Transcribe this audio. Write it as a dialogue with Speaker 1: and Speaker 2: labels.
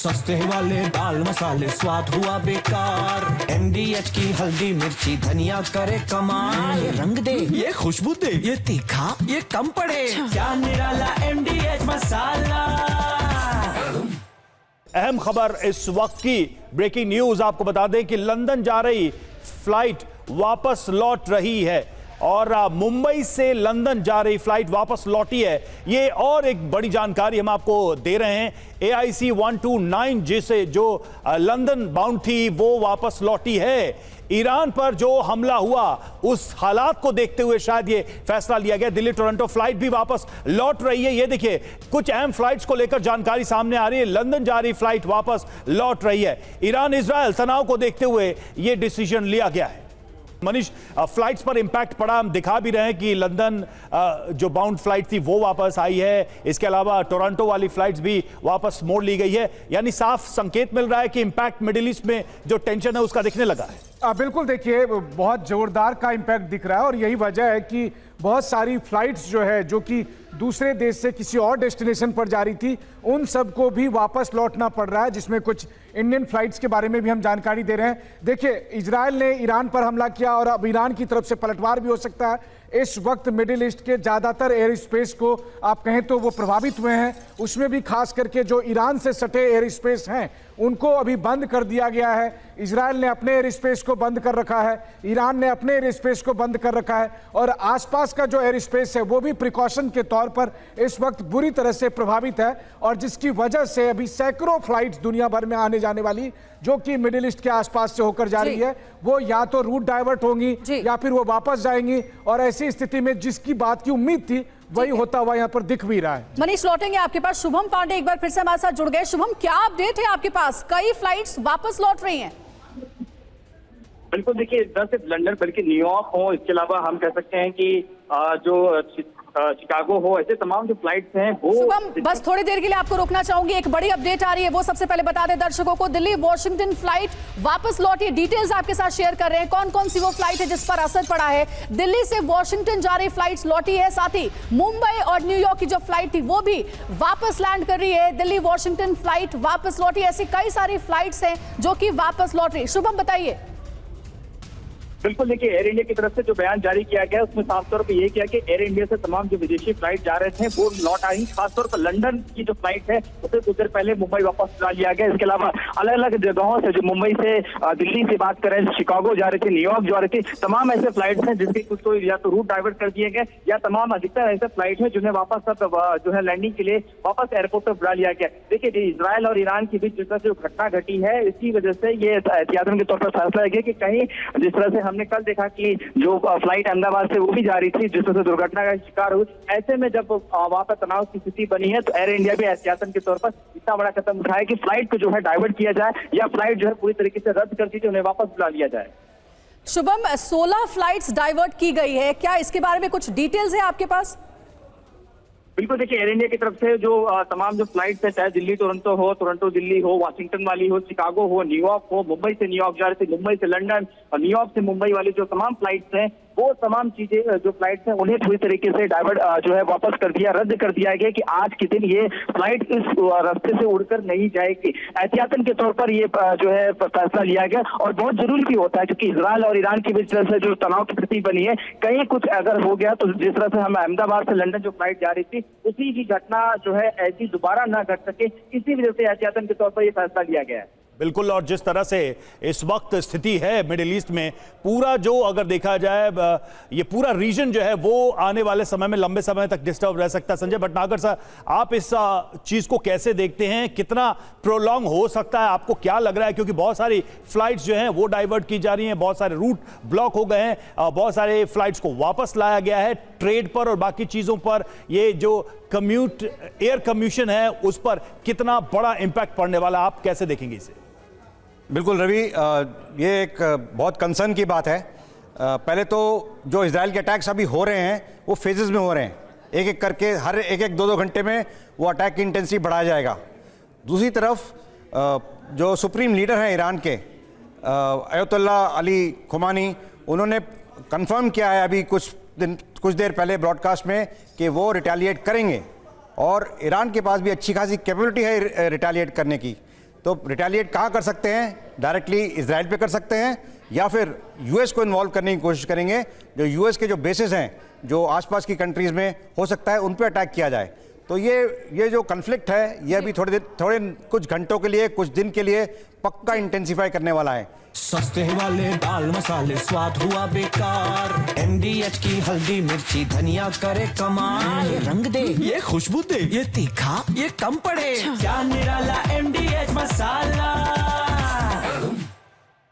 Speaker 1: सस्ते वाले दाल मसाले स्वाद हुआ बेकार। MDH की हल्दी मिर्ची धनिया करे कमाल। ये रंग दे, ये खुशबू दे, ये तीखा, ये कम पड़े। क्या निराला MDH मसाला।
Speaker 2: अहम खबर इस वक्त की ब्रेकिंग न्यूज आपको बता दें कि लंदन जा रही फ्लाइट वापस लौट रही है और मुंबई से लंदन जा रही फ्लाइट वापस लौटी है। ये और एक बड़ी जानकारी हम आपको दे रहे हैं। AIC 129 जिसे जो लंदन बाउंड थी वो वापस लौटी है। ईरान पर जो हमला हुआ उस हालात को देखते हुए शायद ये फैसला लिया गया। दिल्ली टोरंटो फ्लाइट भी वापस लौट रही है। ये देखिए कुछ अहम फ्लाइट्स को लेकर जानकारी सामने आ रही है। लंदन जा रही फ्लाइट वापस लौट रही है। ईरान इजराइल तनाव को देखते हुए ये डिसीजन लिया गया है। मनीष, फ्लाइट्स पर इंपैक्ट पड़ा, हम दिखा भी रहे हैं कि लंदन जो बाउंड फ्लाइट थी वो वापस आई है। इसके अलावा टोरंटो वाली फ्लाइट्स भी वापस मोड़ ली गई है। यानी साफ संकेत मिल रहा है कि इंपैक्ट मिडिल ईस्ट में जो टेंशन है उसका दिखने लगा है।
Speaker 3: बिल्कुल, देखिए बहुत जोरदार का इंपैक्ट दिख रहा है और यही वजह है कि बहुत सारी फ्लाइट्स जो है जो कि दूसरे देश से किसी और डेस्टिनेशन पर जा रही थी उन सबको भी वापस लौटना पड़ रहा है, जिसमें कुछ इंडियन फ्लाइट्स के बारे में भी हम जानकारी दे रहे हैं। देखिए, इजराइल ने ईरान पर हमला किया और अब ईरान की तरफ से पलटवार भी हो सकता है। इस वक्त मिडिल ईस्ट के ज़्यादातर एयर स्पेस को आप कहें तो वो प्रभावित हुए हैं। उसमें भी खास करके जो ईरान से सटे एयर स्पेस हैं उनको अभी बंद कर दिया गया है। इजराइल ने अपने एयर स्पेस को बंद कर रखा है, ईरान ने अपने एयर स्पेस को बंद कर रखा है और आसपास का जो एयर स्पेस है वो भी प्रिकॉशन के तौर पर इस वक्त बुरी तरह से प्रभावित है। और जिसकी वजह से अभी सैकड़ों फ्लाइट्स दुनिया भर में आने जाने वाली जो कि मिडिल ईस्ट के आसपास से होकर जा रही है वो या तो रूट डाइवर्ट होंगी या फिर वो वापस जाएंगी। और ऐसी स्थिति में जिसकी बात की उम्मीद थी वही होता हुआ यहाँ पर दिख भी रहा है।
Speaker 4: मनीष, लौटेंगे आपके पास। शुभम पांडे एक बार फिर से हमारे साथ जुड़ गए। शुभम, क्या अपडेट है आपके पास? कई फ्लाइट्स वापस लौट रही हैं।
Speaker 5: बिल्कुल, देखिए न सिर्फ लंदन बल्कि न्यूयॉर्क हो, इसके अलावा हम कह सकते हैं कि जो शिकागो हो, ऐसे तमाम जो फ्लाइट्स हैं वो।
Speaker 4: शुभम, बस थोड़ी देर के लिए आपको रोकना चाहूंगी। एक बड़ी अपडेट आ रही है, वो सबसे पहले बता दें दर्शकों को। दिल्ली वॉशिंगटन फ्लाइट वापस लौटी। डिटेल्स आपके साथ शेयर कर रहे हैं। कौन कौन सी वो फ्लाइट है जिस पर असर पड़ा है। दिल्ली से वॉशिंगटन जा रही फ्लाइट्स लौटी है, साथ ही मुंबई और न्यूयॉर्क की जो फ्लाइट थी वो भी वापस लैंड कर रही है। दिल्ली वॉशिंगटन फ्लाइट वापस लौटी। ऐसी कई सारी फ्लाइट्स हैं जो कि वापस लौट रही। शुभम, बताइए।
Speaker 5: बिल्कुल, देखिए एयर इंडिया की तरफ से जो बयान जारी किया गया उसमें साफ तौर पर यह किया कि एयर इंडिया से तमाम जो विदेशी फ्लाइट जा रहे थे वो लौट आई। खासतौर पर लंदन की जो फ्लाइट है उसे कुछ देर पहले मुंबई वापस बुला लिया गया। इसके अलावा अलग अलग जगहों से, जो मुंबई से दिल्ली से बात करें, शिकागो जा रही थी, न्यूयॉर्क जा रही थी, तमाम ऐसे फ्लाइट हैं जिसके कुछ तो या तो रूट डाइवर्ट कर दिए गए या तमाम अधिकतर ऐसे फ्लाइट है जिन्हें वापस सब जो है लैंडिंग के लिए वापस एयरपोर्ट पर बुला लिया गया। देखिए, इजराइल और ईरान के बीच जिस तरह से जो घटना घटी है इसी वजह से ये एहतियातन के तौर पर फैसला है कि कहीं जिस तरह से हमने कल देखा कि जो फ्लाइट अहमदाबाद से वो भी जा रही थी जिस तरह से दुर्घटना का शिकार हुई, ऐसे में जब वहां पर तनाव की स्थिति बनी है तो एयर इंडिया भी एहतियातन के तौर पर इतना बड़ा कदम उठाया कि फ्लाइट को जो है डाइवर्ट किया जाए या फ्लाइट जो है पूरी तरीके से रद्द कर दी जाए, उन्हें वापस बुला लिया जाए।
Speaker 4: शुभम, 16 फ्लाइट्स डाइवर्ट की गई है, क्या इसके बारे में कुछ डिटेल्स है आपके पास?
Speaker 5: बिल्कुल, देखिए एयर इंडिया की तरफ से जो तमाम जो फ्लाइट्स है, चाहे दिल्ली टोरंटो हो, टोरंटो दिल्ली हो, वाशिंगटन वाली हो, शिकागो हो, न्यूयॉर्क हो, मुंबई से न्यूयॉर्क जा रही थी, मुंबई से लंदन और न्यूयॉर्क से मुंबई वाली जो तमाम फ्लाइट्स हैं वो तमाम चीजें जो फ्लाइट्स हैं उन्हें पूरी तरीके से डाइवर्ट जो है वापस कर दिया, रद्द कर दिया गया कि आज के दिन ये फ्लाइट इस रास्ते से उड़कर नहीं जाएगी। एहतियातन के तौर पर ये जो है फैसला लिया गया और बहुत जरूरी भी होता है क्योंकि इजराइल और ईरान के बीच से जो तनाव की स्थिति बनी है, कहीं कुछ अगर हो गया तो जिस तरह से हम अहमदाबाद से लंदन जो फ्लाइट जा रही थी उसी की घटना जो है ऐसी दोबारा ना घट सके, इसी वजह से एहतियातन के तौर पर यह फैसला लिया गया है।
Speaker 2: बिल्कुल, और जिस तरह से इस वक्त स्थिति है मिडिल ईस्ट में, पूरा जो अगर देखा जाए ये पूरा रीजन जो है वो आने वाले समय में लंबे समय तक डिस्टर्ब रह सकता है। संजय भटनागर साहब, आप इस चीज को कैसे देखते हैं? कितना प्रोलॉन्ग हो सकता है? आपको क्या लग रहा है? क्योंकि बहुत सारी फ्लाइट्स जो हैं वो डाइवर्ट की जा रही हैं, बहुत सारे रूट ब्लॉक हो गए हैं, बहुत सारे फ्लाइट्स को वापस लाया गया है। ट्रेड पर और बाकी चीजों पर ये जो कम्यूट एयर कम्यूशन है उस पर कितना बड़ा इंपैक्ट पड़ने वाला, आप कैसे देखेंगे इसे?
Speaker 6: बिल्कुल रवि, ये एक बहुत कंसर्न की बात है। पहले तो जो इजराइल के अटैक्स अभी हो रहे हैं वो फेजेस में हो रहे हैं, एक एक करके हर एक 2-2 घंटे में वो अटैक की इंटेंसिटी बढ़ाया जाएगा। दूसरी तरफ जो सुप्रीम लीडर हैं ईरान के अयतुल्ला अली खुमानी, उन्होंने कंफर्म किया है अभी कुछ देर पहले ब्रॉडकास्ट में कि वो रिटेलिएट करेंगे और ईरान के पास भी अच्छी खासी कैपेबिलिटी है रिटेलिएट करने की। तो रिटेलिएट कहाँ कर सकते हैं? डायरेक्टली इजराइल पे कर सकते हैं या फिर यूएस को इन्वॉल्व करने की कोशिश करेंगे। जो यूएस के जो बेसिस हैं जो आसपास की कंट्रीज में हो सकता है उन पे अटैक किया जाए। तो ये जो कन्फ्लिक्ट है ये अभी थोड़े कुछ घंटों के लिए, कुछ दिन के लिए पक्का इंटेंसिफाई करने वाला है।
Speaker 1: सस्ते वाले दाल मसाले स्वाद हुआ बेकार, MDH की हल्दी मिर्ची धनिया करे कमाल। ये रंग दे, ये खुशबू दे, ये तीखा, ये कम पड़े, क्या निराला MDH मसाला।